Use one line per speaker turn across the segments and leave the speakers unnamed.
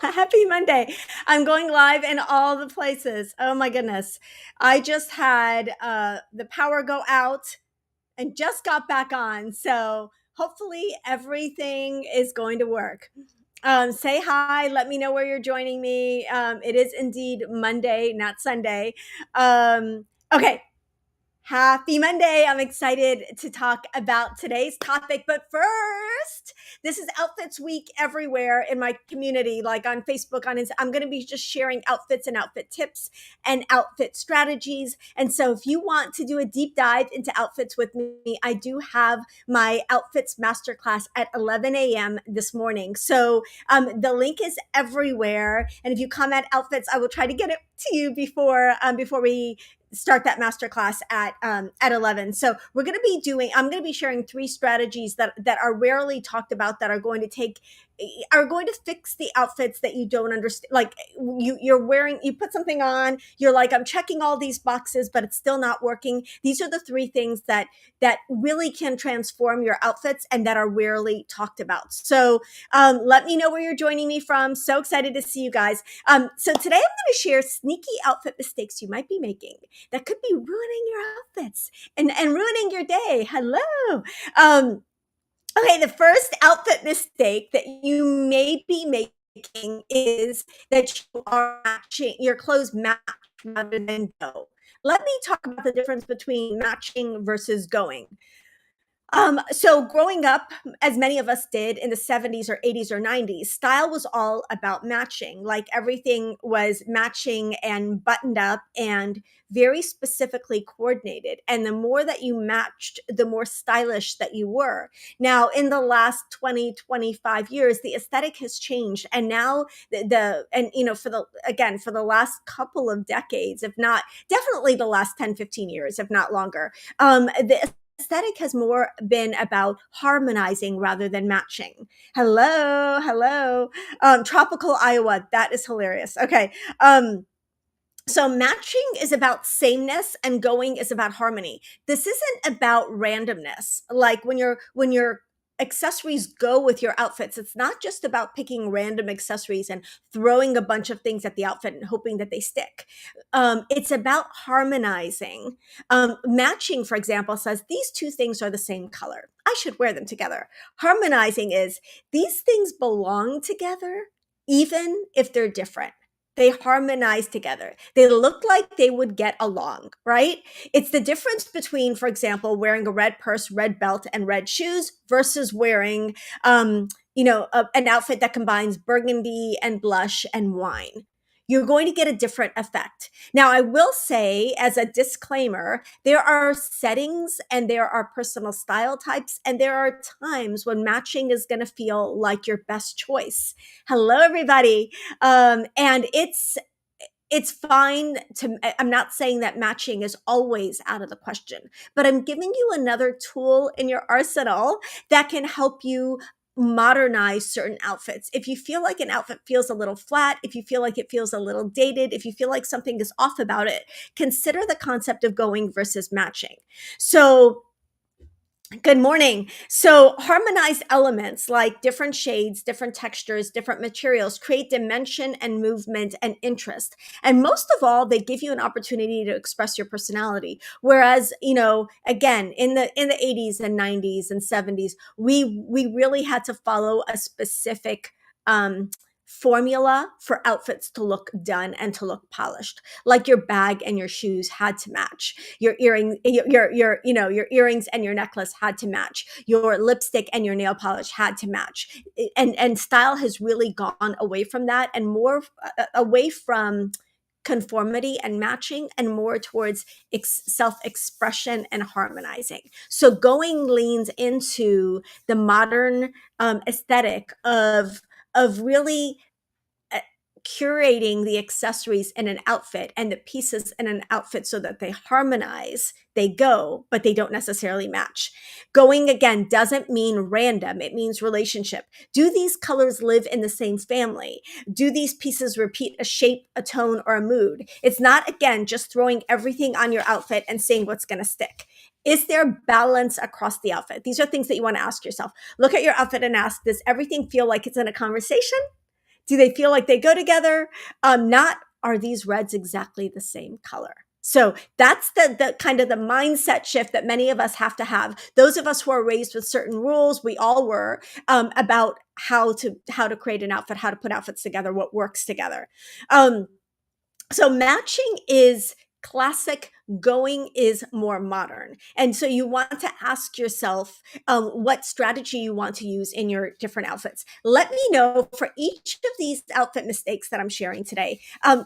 Happy Monday. I'm going live in all the places. Oh my goodness. I just had the power go out and just got back on. So hopefully everything is going to work. Say hi. Let me know where you're joining me. It is indeed Monday, not Sunday. Okay. Happy Monday. I'm excited to talk about today's topic. But first, this is Outfits Week everywhere in my community, like on Facebook, on Instagram. I'm going to be just sharing outfits and outfit tips and outfit strategies. And so if you want to do a deep dive into outfits with me, I do have my outfits masterclass at 11 a.m. this morning. So the link is everywhere. And if you comment outfits, I will try to get it to you before we start that masterclass at 11. So I'm going to be sharing 3 strategies that are rarely talked about that are going to fix the outfits that you don't understand. Like you're wearing, you put something on, you're like, I'm checking all these boxes, but it's still not working. These are the 3 things that really can transform your outfits and that are rarely talked about. So let me know where you're joining me from. So excited to see you guys. So today I'm going to share sneaky outfit mistakes you might be making that could be ruining your outfits and ruining your day. Hello. Okay, the first outfit mistake that you may be making is that you are matching your clothes match rather than go. Let me talk about the difference between matching versus going. So growing up, as many of us did in the 70s or 80s or 90s, style was all about matching. Like everything was matching and buttoned up and very specifically coordinated. And the more that you matched, the more stylish that you were. Now, in the last 20, 25 years, the aesthetic has changed. And now for the last couple of decades, if not definitely the last 10, 15 years, if not longer, the aesthetic has more been about harmonizing rather than matching. Hello. Tropical Iowa. That is hilarious. Okay. So matching is about sameness and going is about harmony. This isn't about randomness. Like when your accessories go with your outfits, it's not just about picking random accessories and throwing a bunch of things at the outfit and hoping that they stick. It's about harmonizing. Matching, for example, says these 2 things are the same color. I should wear them together. Harmonizing is these things belong together, even if they're different. They harmonize together. They look like they would get along, right? It's the difference between, for example, wearing a red purse, red belt, and red shoes versus wearing, an outfit that combines burgundy and blush and wine. You're going to get a different effect. Now, I will say, as a disclaimer, there are settings and there are personal style types, and there are times when matching is going to feel like your best choice. Hello, everybody. And it's fine to, I'm not saying that matching is always out of the question, but I'm giving you another tool in your arsenal that can help you modernize certain outfits. If you feel like an outfit feels a little flat, if you feel like it feels a little dated, if you feel like something is off about it, consider the concept of going versus matching. So good morning. So harmonized elements like different shades, different textures, different materials create dimension and movement and interest. And most of all, they give you an opportunity to express your personality. Whereas, again, in the 80s and 90s and 70s, we really had to follow a specific formula for outfits to look done and to look polished. Like your bag and your shoes had to match. Your earrings and your necklace had to match. Your lipstick and your nail polish had to match. And style has really gone away from that and more away from conformity and matching and more towards self-expression and harmonizing. So going leans into the modern aesthetic of really curating the accessories in an outfit and the pieces in an outfit so that they harmonize, they go, but they don't necessarily match. Going, again, doesn't mean random. It means relationship. Do these colors live in the same family? Do these pieces repeat a shape, a tone, or a mood? It's not, again, just throwing everything on your outfit and seeing what's going to stick. Is there balance across the outfit? These are things that you want to ask yourself. Look at your outfit and ask, does everything feel like it's in a conversation? Do they feel like they go together? Not, are these reds exactly the same color? So that's the kind of the mindset shift that many of us have to have. Those of us who are raised with certain rules, we all were, about how to create an outfit, how to put outfits together, what works together. So matching is classic, going is more modern. And so you want to ask yourself what strategy you want to use in your different outfits. Let me know for each of these outfit mistakes that I'm sharing today.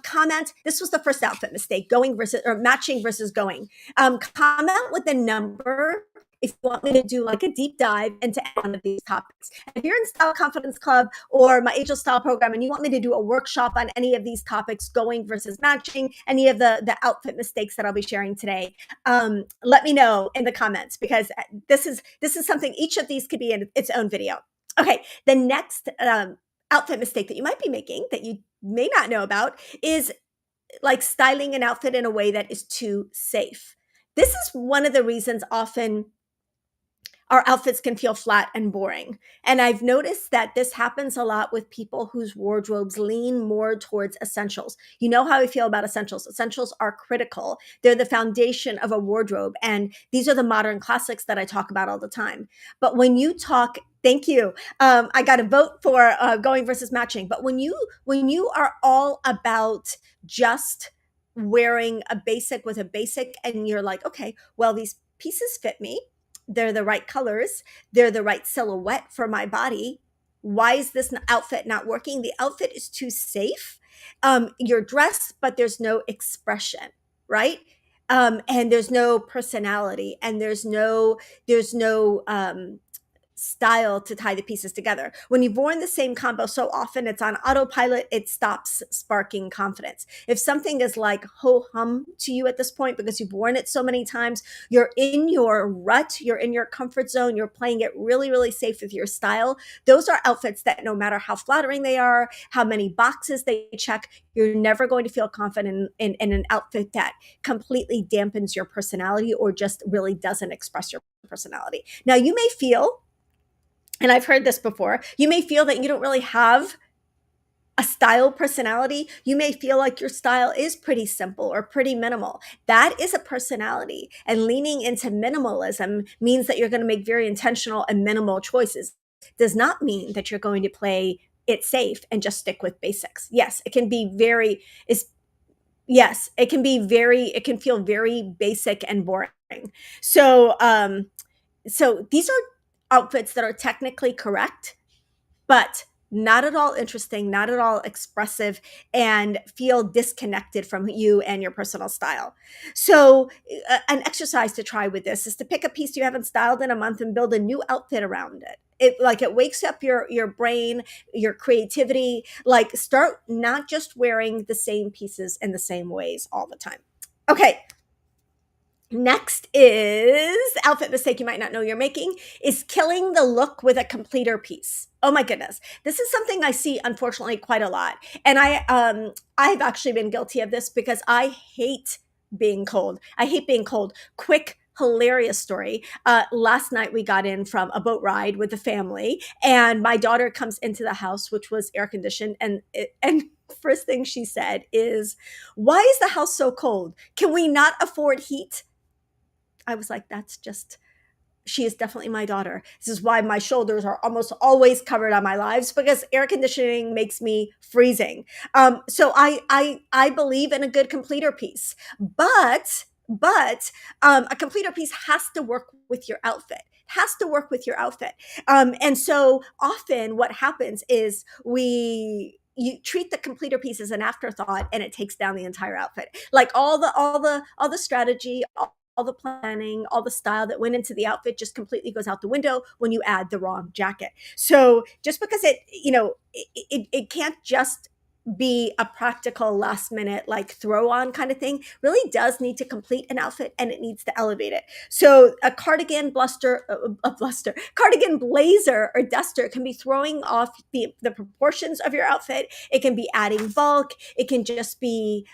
Comment, this was the first outfit mistake, going versus, or matching versus going. Comment with the number if you want me to do like a deep dive into one of these topics. If you're in Style Confidence Club or my Angel Style program and you want me to do a workshop on any of these topics, going versus matching, any of the outfit mistakes that I'll be sharing today, let me know in the comments, because this is something, each of these could be in its own video. Okay, the next outfit mistake that you might be making that you may not know about is like styling an outfit in a way that is too safe. This is one of the reasons often our outfits can feel flat and boring. And I've noticed that this happens a lot with people whose wardrobes lean more towards essentials. You know how I feel about essentials. Essentials are critical. They're the foundation of a wardrobe. And these are the modern classics that I talk about all the time. But when you talk, thank you. I got a vote for going versus matching. But when you are all about just wearing a basic with a basic, and you're like, okay, well, these pieces fit me, they're the right colors, they're the right silhouette for my body. Why is this outfit not working? The outfit is too safe. You're dressed, but there's no expression, right? And there's no personality, and there's no style to tie the pieces together. When you've worn the same combo so often, it's on autopilot, it stops sparking confidence. If something is like ho hum to you at this point because you've worn it so many times, you're in your rut, you're in your comfort zone, you're playing it really, really safe with your style. Those are outfits that no matter how flattering they are, how many boxes they check, you're never going to feel confident in an outfit that completely dampens your personality or just really doesn't express your personality. Now, you may feel, and I've heard this before, you may feel that you don't really have a style personality. You may feel like your style is pretty simple or pretty minimal. That is a personality. And leaning into minimalism means that you're going to make very intentional and minimal choices. Does not mean that you're going to play it safe and just stick with basics. Yes, it can be very, is yes, it can be very, it can feel very basic and boring. So, so these are outfits that are technically correct, but not at all interesting, not at all expressive, and feel disconnected from you and your personal style. So, an exercise to try with this is to pick a piece you haven't styled in a month and build a new outfit around it. It wakes up your brain, your creativity. Like, start not just wearing the same pieces in the same ways all the time. Okay, next is outfit mistake you might not know you're making is killing the look with a completer piece. Oh my goodness. This is something I see unfortunately quite a lot. And I've actually been guilty of this because I hate being cold. I hate being cold. Quick hilarious story. Last night we got in from a boat ride with the family, and my daughter comes into the house, which was air conditioned, and first thing she said is, "Why is the house so cold? Can we not afford heat?" I was like, that's just, she is definitely my daughter. This is why my shoulders are almost always covered on my lives, because air conditioning makes me freezing. So I believe in a good completer piece, but a completer piece has to work with your outfit. Has to work with your outfit. And so often what happens is you treat the completer piece as an afterthought, and it takes down the entire outfit. Like all the strategy, all the planning, all the style that went into the outfit just completely goes out the window when you add the wrong jacket. So just because it can't just be a practical last minute like throw on kind of thing, really does need to complete an outfit, and it needs to elevate it. So a cardigan cardigan blazer or duster can be throwing off the proportions of your outfit. It can be adding bulk. It can just be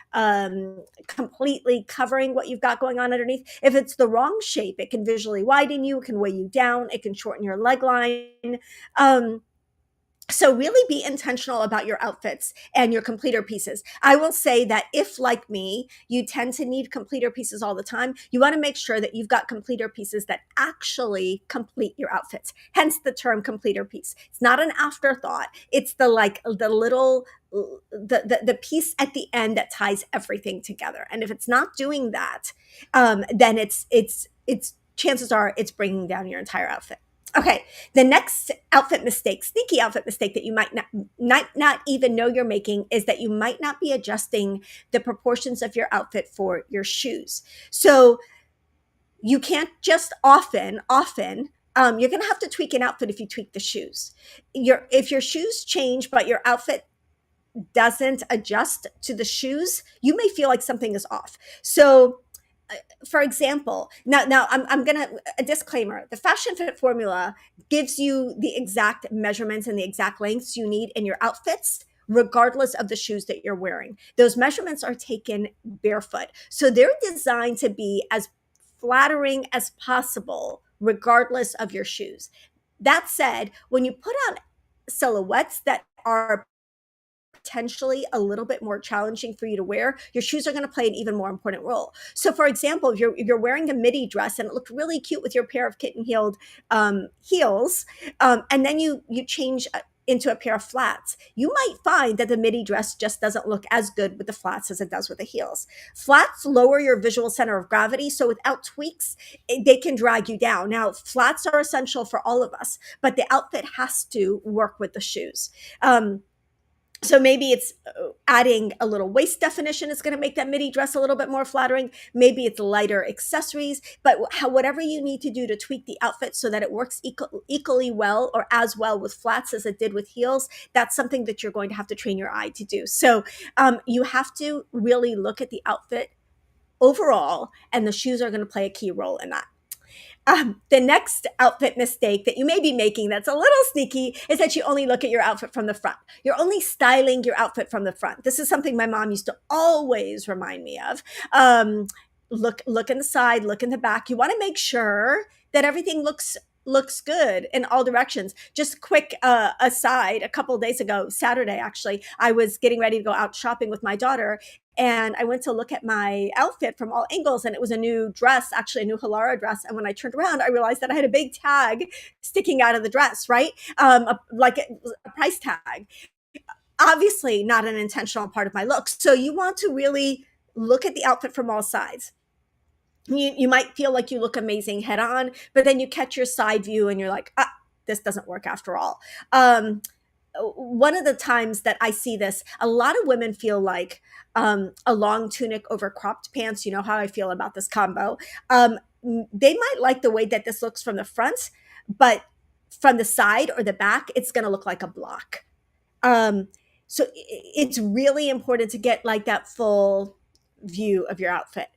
completely covering what you've got going on underneath. If it's the wrong shape, it can visually widen you, it can weigh you down, it can shorten your leg line. So really be intentional about your outfits and your completer pieces. I will say that if, like me, you tend to need completer pieces all the time, you want to make sure that you've got completer pieces that actually complete your outfits. Hence the term completer piece. It's not an afterthought. It's the like the little the piece at the end that ties everything together. And if it's not doing that, then it's chances are it's bringing down your entire outfit. Okay, the next outfit mistake, sneaky outfit mistake that you might not even know you're making is that you might not be adjusting the proportions of your outfit for your shoes. So you can't just you're going to have to tweak an outfit if you tweak the shoes. If your shoes change, but your outfit doesn't adjust to the shoes, you may feel like something is off. So for example, now I'm gonna a disclaimer: the Fashion Fit formula gives you the exact measurements and the exact lengths you need in your outfits, regardless of the shoes that you're wearing. Those measurements are taken barefoot, so they're designed to be as flattering as possible, regardless of your shoes. That said, when you put on silhouettes that are potentially a little bit more challenging for you to wear, your shoes are going to play an even more important role. So, for example, if you're wearing a midi dress and it looked really cute with your pair of kitten heeled heels, and then you change into a pair of flats, you might find that the midi dress just doesn't look as good with the flats as it does with the heels. Flats lower your visual center of gravity, so without tweaks, they can drag you down. Now, flats are essential for all of us, but the outfit has to work with the shoes. So maybe it's adding a little waist definition is going to make that midi dress a little bit more flattering. Maybe it's lighter accessories, but whatever you need to do to tweak the outfit so that it works equally well or as well with flats as it did with heels, that's something that you're going to have to train your eye to do. So you have to really look at the outfit overall, and the shoes are going to play a key role in that. The next outfit mistake that you may be making that's a little sneaky is that you only look at your outfit from the front. You're only styling your outfit from the front. This is something my mom used to always remind me of. Look in the side, look in the back. You want to make sure that everything looks good in all directions. Just quick aside, a couple of days ago, Saturday actually, I was getting ready to go out shopping with my daughter, and I went to look at my outfit from all angles, and it was a new dress, actually a new Halara dress. And when I turned around, I realized that I had a big tag sticking out of the dress, right? Like a price tag. Obviously not an intentional part of my look. So you want to really look at the outfit from all sides. You might feel like you look amazing head on, but then you catch your side view and you're like, this doesn't work after all. One of the times that I see this, a lot of women feel like a long tunic over cropped pants. You know how I feel about this combo. They might like the way that this looks from the front, but from the side or the back, it's going to look like a block. Um, so it's really important to get like that full view of your outfit.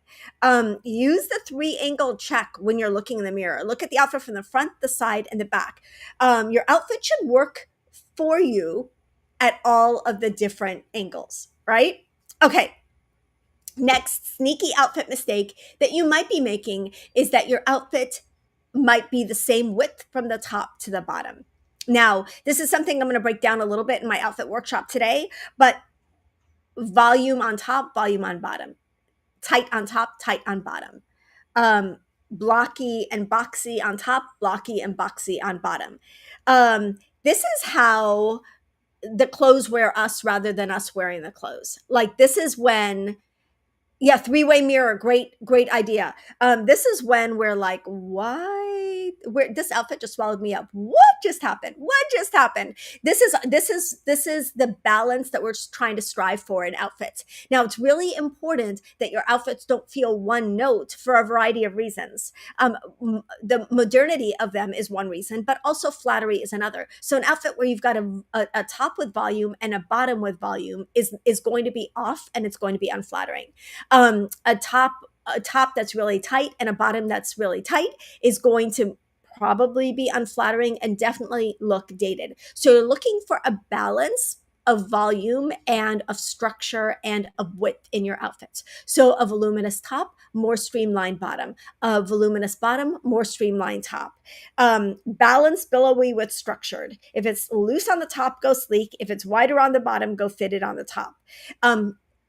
Use the 3-angle check when you're looking in the mirror. Look at the outfit from the front, the side, and the back. Your outfit should work for you at all of the different angles, right? Okay. Next sneaky outfit mistake that you might be making is that your outfit might be the same width from the top to the bottom. Now, this is something I'm going to break down a little bit in my outfit workshop today, but volume on top, volume on bottom, tight on top, tight on bottom, blocky and boxy on top, blocky and boxy on bottom. This is how the clothes wear us rather than us wearing the clothes. Like this is when, yeah, 3-way mirror, great idea. This is when we're like, why? This outfit just swallowed me up. What just happened? What just happened? This is the balance that we're trying to strive for in outfits. Now, it's really important that your outfits don't feel one note for a variety of reasons. The modernity of them is one reason, but also flattery is another. So an outfit where you've got a top with volume and a bottom with volume is going to be off, and it's going to be unflattering. A top that's really tight and a bottom that's really tight is going to probably be unflattering and definitely look dated. So you're looking for a balance of volume and of structure and of width in your outfits. So a voluminous top, more streamlined bottom. A voluminous bottom, more streamlined top. Balanced, billowy with structured. If it's loose on the top, go sleek. If it's wider on the bottom, go fitted on the top.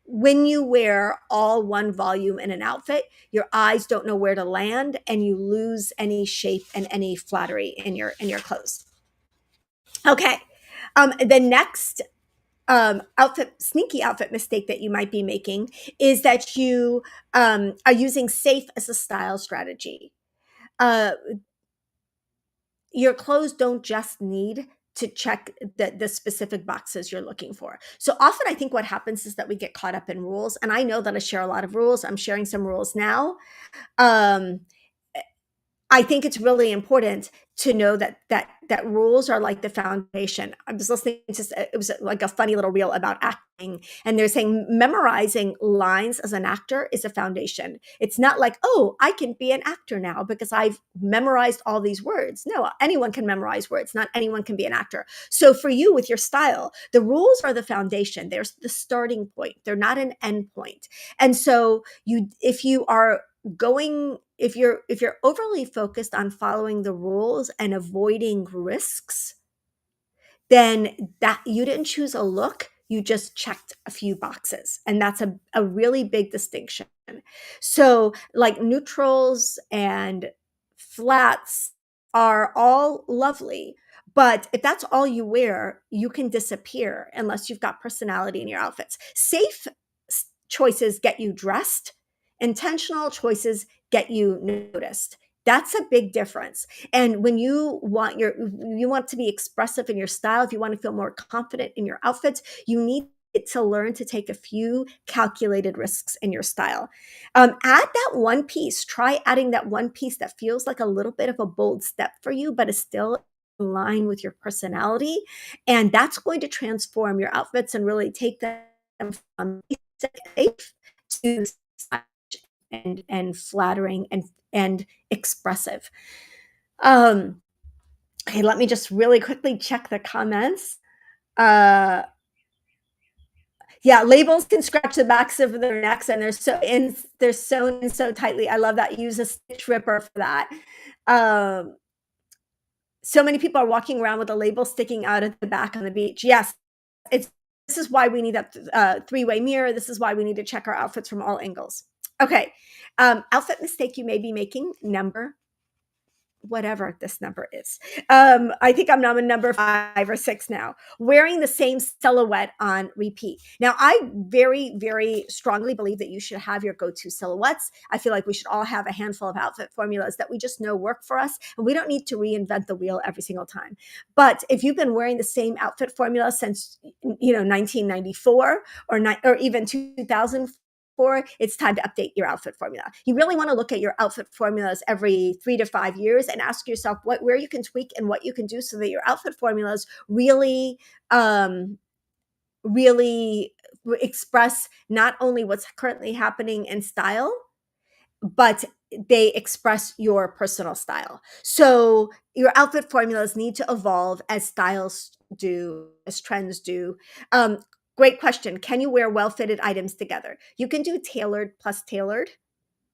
When you wear all one volume in an outfit, your eyes don't know where to land and you lose any shape and any flattery in your clothes. Okay. The next sneaky outfit mistake that you might be making is that you are using safe as a style strategy. Uh, your clothes don't just need to check the specific boxes you're looking for. So often I think what happens is that we get caught up in rules. And I know that I share a lot of rules. I'm sharing some rules now. Um, I think it's really important to know that rules are like the foundation. I was listening to it was like a funny little reel about acting, and they're saying memorizing lines as an actor is a foundation. It's not like, oh, I can be an actor now because I've memorized all these words. No, anyone can memorize words. Not anyone can be an actor. So for you with your style, the rules are the foundation. There's the starting point. They're not an end point. And so if you are going if you're overly focused on following the rules and avoiding risks, then that you didn't choose a look, you just checked a few boxes, and that's a really big distinction. So like neutrals and flats are all lovely, but if that's all you wear, you can disappear unless you've got personality in your outfits. Safe choices get you dressed, intentional choices get you noticed. That's a big difference. And when you want to be expressive in your style, if you want to feel more confident in your outfits, you need to learn to take a few calculated risks in your style. Add that one piece. Try adding that one piece that feels like a little bit of a bold step for you, but is still in line with your personality. And that's going to transform your outfits and really take them from safe to stylish and flattering and expressive. Okay, let me just really quickly check the comments. Uh, yeah, labels can scratch the backs of their necks, and they're sewn in so tightly. I love that. Use a stitch ripper for that. Um, so many people are walking around with a label sticking out at the back on the beach. Yes, this is why we need that three-way mirror. This is why we need to check our outfits from all angles. Okay, outfit mistake you may be making, number whatever this number is. I think I'm on number 5 or 6 now. Wearing the same silhouette on repeat. Now, I very, very strongly believe that you should have your go-to silhouettes. I feel like we should all have a handful of outfit formulas that we just know work for us, and we don't need to reinvent the wheel every single time. But if you've been wearing the same outfit formula since 1994 or even 2000, it's time to update your outfit formula. You really want to look at your outfit formulas every 3 to 5 years and ask yourself where you can tweak and what you can do so that your outfit formulas really really express not only what's currently happening in style, but they express your personal style. So your outfit formulas need to evolve as styles do, as trends do. Um, Great question. Can you wear well-fitted items together? You can do tailored plus tailored,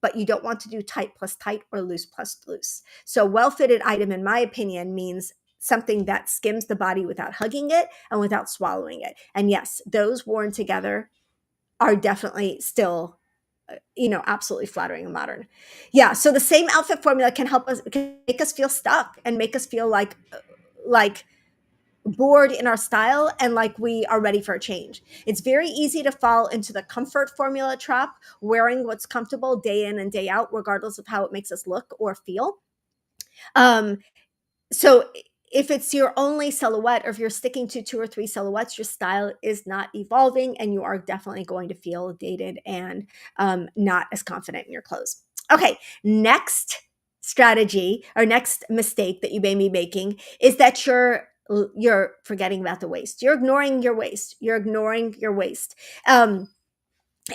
but you don't want to do tight plus tight or loose plus loose. So well-fitted item, in my opinion, means something that skims the body without hugging it and without swallowing it. And yes, those worn together are definitely still absolutely flattering and modern. Yeah, so the same outfit formula can make us feel stuck and make us feel like bored in our style and like we are ready for a change. It's very easy to fall into the comfort formula trap, wearing what's comfortable day in and day out, regardless of how it makes us look or feel. Um, so if it's your only silhouette, or if you're sticking to 2 or 3 silhouettes, your style is not evolving and you are definitely going to feel dated and not as confident in your clothes. Okay, next strategy or next mistake that you may be making is that you're forgetting about the waist. You're ignoring your waist. You're ignoring your waist.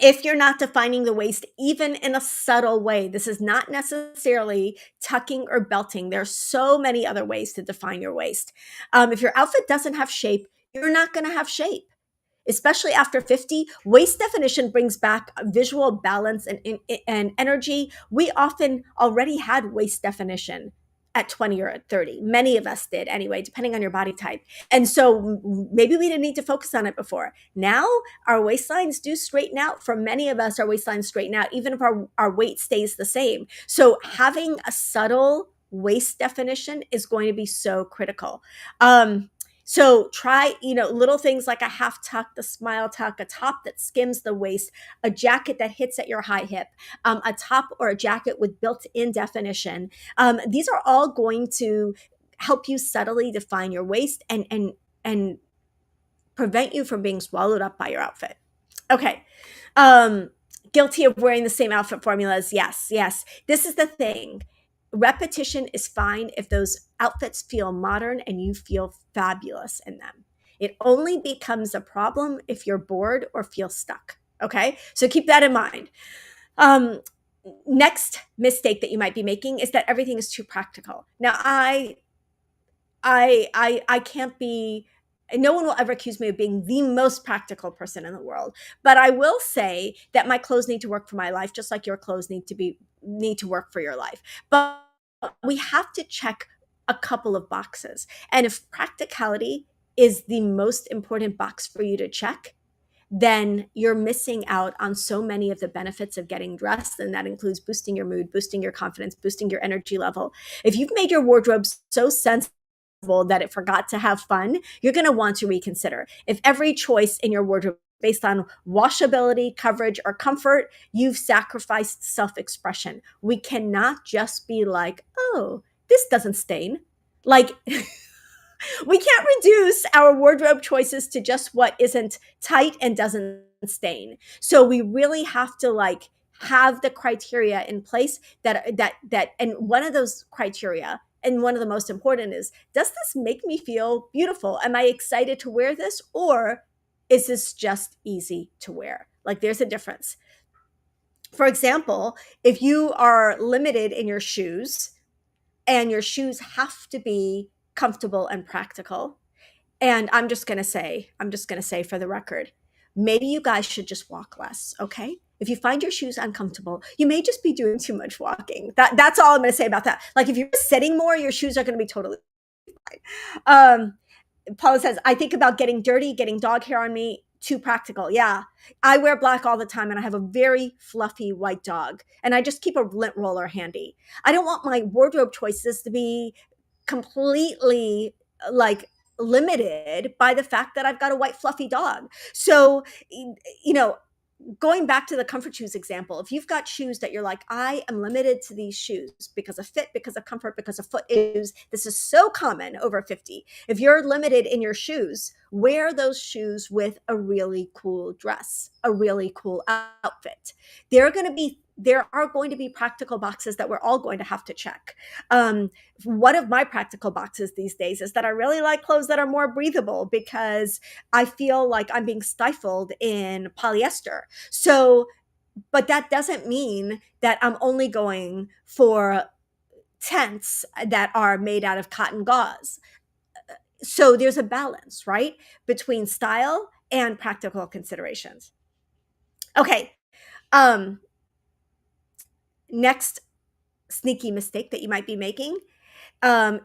If you're not defining the waist, even in a subtle way, this is not necessarily tucking or belting. There's so many other ways to define your waist. If your outfit doesn't have shape, you're not going to have shape. especially after 50. Waist definition brings back visual balance and energy. We often already had waist definition at 20 or at 30. Many of us did anyway, depending on your body type. And so maybe we didn't need to focus on it before. Now our waistlines do straighten out. For many of us, our waistlines straighten out, even if our weight stays the same. So having a subtle waist definition is going to be so critical. So try, little things like a half tuck, the smile tuck, a top that skims the waist, a jacket that hits at your high hip, a top or a jacket with built-in definition. These are all going to help you subtly define your waist and prevent you from being swallowed up by your outfit. Okay. Guilty of wearing the same outfit formulas. Yes, yes. This is the thing. Repetition is fine if those outfits feel modern and you feel fabulous in them. It only becomes a problem if you're bored or feel stuck. Okay. So keep that in mind. Next mistake that you might be making is that everything is too practical. Now, I can't be, no one will ever accuse me of being the most practical person in the world, but I will say that my clothes need to work for my life, just like your clothes need to work for your life. But we have to check a couple of boxes. And if practicality is the most important box for you to check, then you're missing out on so many of the benefits of getting dressed. And that includes boosting your mood, boosting your confidence, boosting your energy level. If you've made your wardrobe so sensitive that it forgot to have fun, you're going to want to reconsider. If every choice in your wardrobe based on washability, coverage, or comfort, you've sacrificed self-expression. We cannot just be like, oh, this doesn't stain. Like, we can't reduce our wardrobe choices to just what isn't tight and doesn't stain. So we really have to have the criteria in place and one of those criteria, and one of the most important, is, does this make me feel beautiful? Am I excited to wear this, or is this just easy to wear? Like, there's a difference. For example, if you are limited in your shoes and your shoes have to be comfortable and practical, and I'm just going to say for the record, maybe you guys should just walk less, okay? If you find your shoes uncomfortable, you may just be doing too much walking. That's all I'm going to say about that. Like, if you're sitting more, your shoes are going to be totally fine. Paula says, I think about getting dirty, getting dog hair on me, too practical. Yeah. I wear black all the time and I have a very fluffy white dog and I just keep a lint roller handy. I don't want my wardrobe choices to be completely limited by the fact that I've got a white fluffy dog. So, going back to the comfort shoes example, if you've got shoes that you're like, I am limited to these shoes because of fit, because of comfort, because of foot issues, this is so common over 50. If you're limited in your shoes, wear those shoes with a really cool dress, a really cool outfit. There are going to be practical boxes that we're all going to have to check. One of my practical boxes these days is that I really like clothes that are more breathable because I feel like I'm being stifled in polyester. So, but that doesn't mean that I'm only going for tents that are made out of cotton gauze. So there's a balance, right, between style and practical considerations. Okay. Next sneaky mistake that you might be making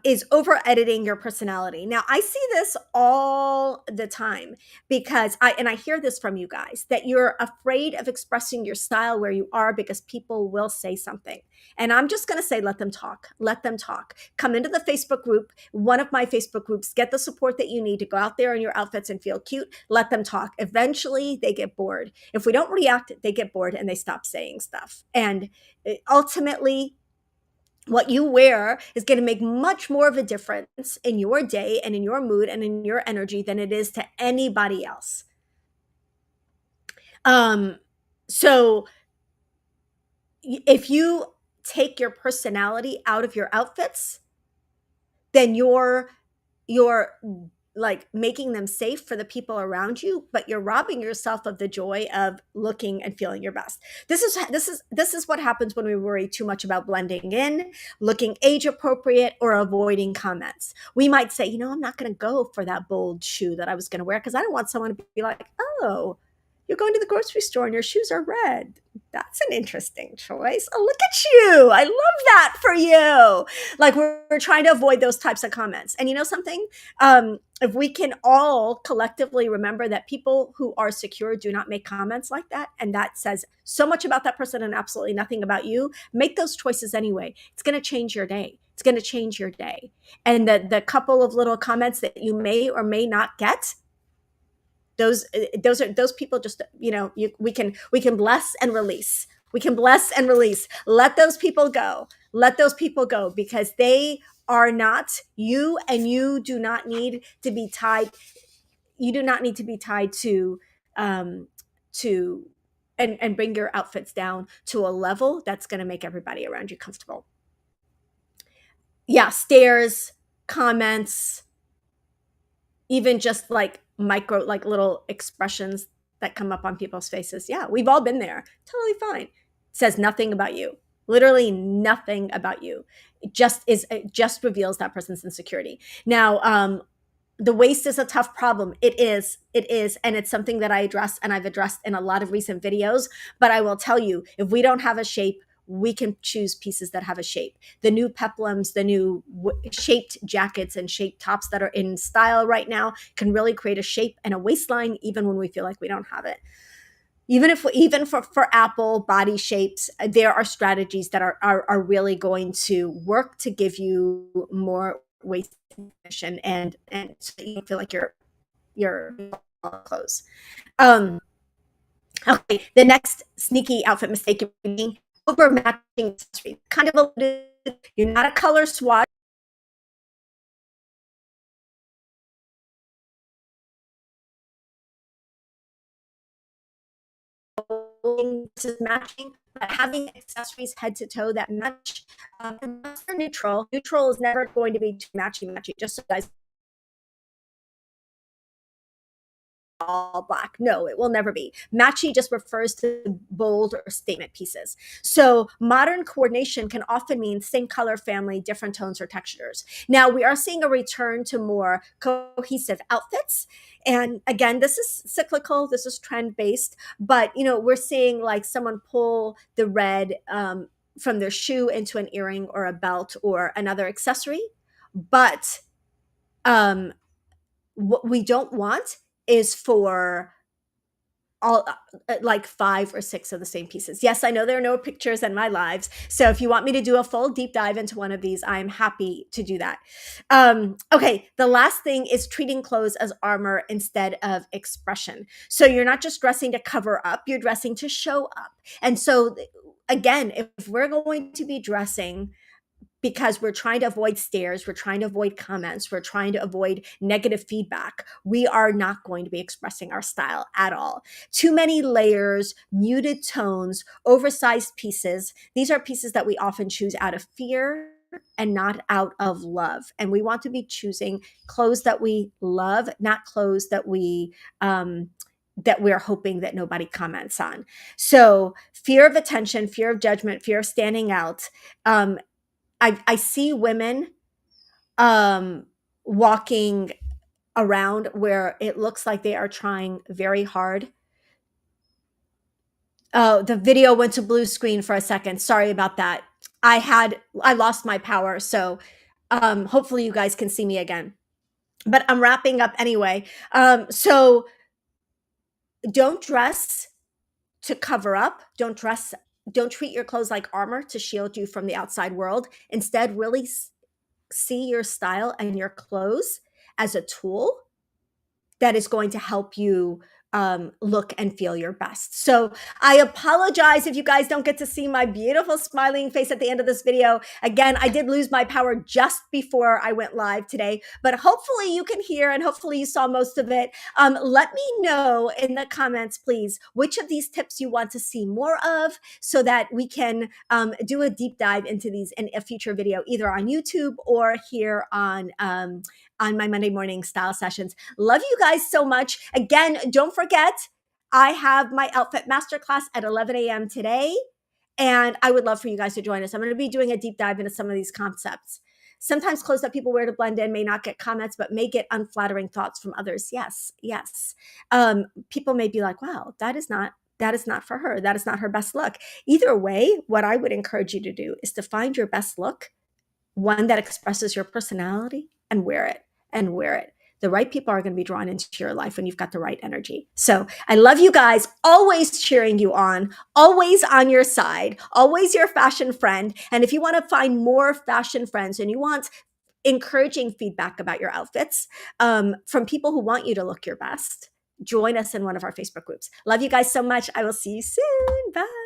is over editing your personality. Now, I see this all the time because I hear this from you guys, that you're afraid of expressing your style where you are because people will say something. And I'm just going to say, let them talk. Let them talk. Come into the Facebook group, one of my Facebook groups, get the support that you need to go out there in your outfits and feel cute. Let them talk. Eventually, they get bored. If we don't react, they get bored and they stop saying stuff. And ultimately, what you wear is going to make much more of a difference in your day and in your mood and in your energy than it is to anybody else. So if you take your personality out of your outfits, then you're like making them safe for the people around you, but you're robbing yourself of the joy of looking and feeling your best. This is what happens when we worry too much about blending in, looking age appropriate, or avoiding comments. We might say, I'm not going to go for that bold shoe that I was going to wear because I don't want someone to be like, oh, you're going to the grocery store and your shoes are red. That's an interesting choice. Oh, look at you. I love that for you. Like we're trying to avoid those types of comments. And you know something? If we can all collectively remember that people who are secure do not make comments like that, and that says so much about that person and absolutely nothing about you, make those choices anyway. It's going to change your day. It's going to change your day. And the couple of little comments that you may or may not get, those people just, we can bless and release. We can bless and release. Let those people go. Let those people go, because they are not you, and you do not need to be tied. You do not need to be tied um to and bring your outfits down to a level that's going to make everybody around you comfortable. Yeah, stares, comments, even just like micro, like little expressions that come up on people's faces. Yeah, we've all been there. Totally fine. Says nothing about you. Literally nothing about you. It just reveals that person's insecurity. Now, the waist is a tough problem. It is, and it's something that I address, and I've addressed in a lot of recent videos. But I will tell you, if we don't have a shape, we can choose pieces that have a shape. The new peplums, the new shaped jackets and shaped tops that are in style right now can really create a shape and a waistline, even when we feel like we don't have it. Even for Apple body shapes, there are strategies that are really going to work to give you more waist definition, and so that you don't feel like you're clothes. Um, okay, the next sneaky outfit mistake you're making: overmatching accessories. Kind of you're not a color swatch. Matching, but having accessories head to toe that match. Unless they're neutral. Neutral is never going to be too matchy. Just so you guys, all black. No, it will never be. Matchy just refers to bold or statement pieces. So modern coordination can often mean same color family, different tones or textures. Now we are seeing a return to more cohesive outfits. And again, this is cyclical, this is trend based, but we're seeing like someone pull the red from their shoe into an earring or a belt or another accessory. But um, what we don't want is for all like 5 or 6 of the same pieces. Yes, I know there are no pictures in my lives. So if you want me to do a full deep dive into one of these, I'm happy to do that. Okay, the last thing is treating clothes as armor instead of expression. So you're not just dressing to cover up, you're dressing to show up. And so again, if we're going to be dressing because we're trying to avoid stares, we're trying to avoid comments, we're trying to avoid negative feedback, we are not going to be expressing our style at all. Too many layers, muted tones, oversized pieces. These are pieces that we often choose out of fear and not out of love. And we want to be choosing clothes that we love, not clothes that we're hoping that nobody comments on. So fear of attention, fear of judgment, fear of standing out. I see women walking around where it looks like they are trying very hard. Oh, the video went to blue screen for a second. Sorry about that. I lost my power. So hopefully you guys can see me again. But I'm wrapping up anyway. So don't dress to cover up. Don't treat your clothes like armor to shield you from the outside world. Instead, really see your style and your clothes as a tool that is going to help you look and feel your best. So I apologize if you guys don't get to see my beautiful smiling face at the end of this video. Again, I did lose my power just before I went live today, but hopefully you can hear and hopefully you saw most of it. Let me know in the comments, please, which of these tips you want to see more of so that we can do a deep dive into these in a future video, either on YouTube or here on on my Monday morning style sessions. Love you guys so much. Again, don't forget, I have my outfit masterclass at 11 a.m. today. And I would love for you guys to join us. I'm going to be doing a deep dive into some of these concepts. Sometimes clothes that people wear to blend in may not get comments, but may get unflattering thoughts from others. Yes, yes. People may be like, wow, that is not for her. That is not her best look. Either way, what I would encourage you to do is to find your best look, one that expresses your personality, and wear it and wear it. The right people are going to be drawn into your life when you've got the right energy. So I love you guys, always cheering you on, always on your side, always your fashion friend. And if you want to find more fashion friends and you want encouraging feedback about your outfits from people who want you to look your best, join us in one of our Facebook groups. Love you guys so much. I will see you soon. Bye.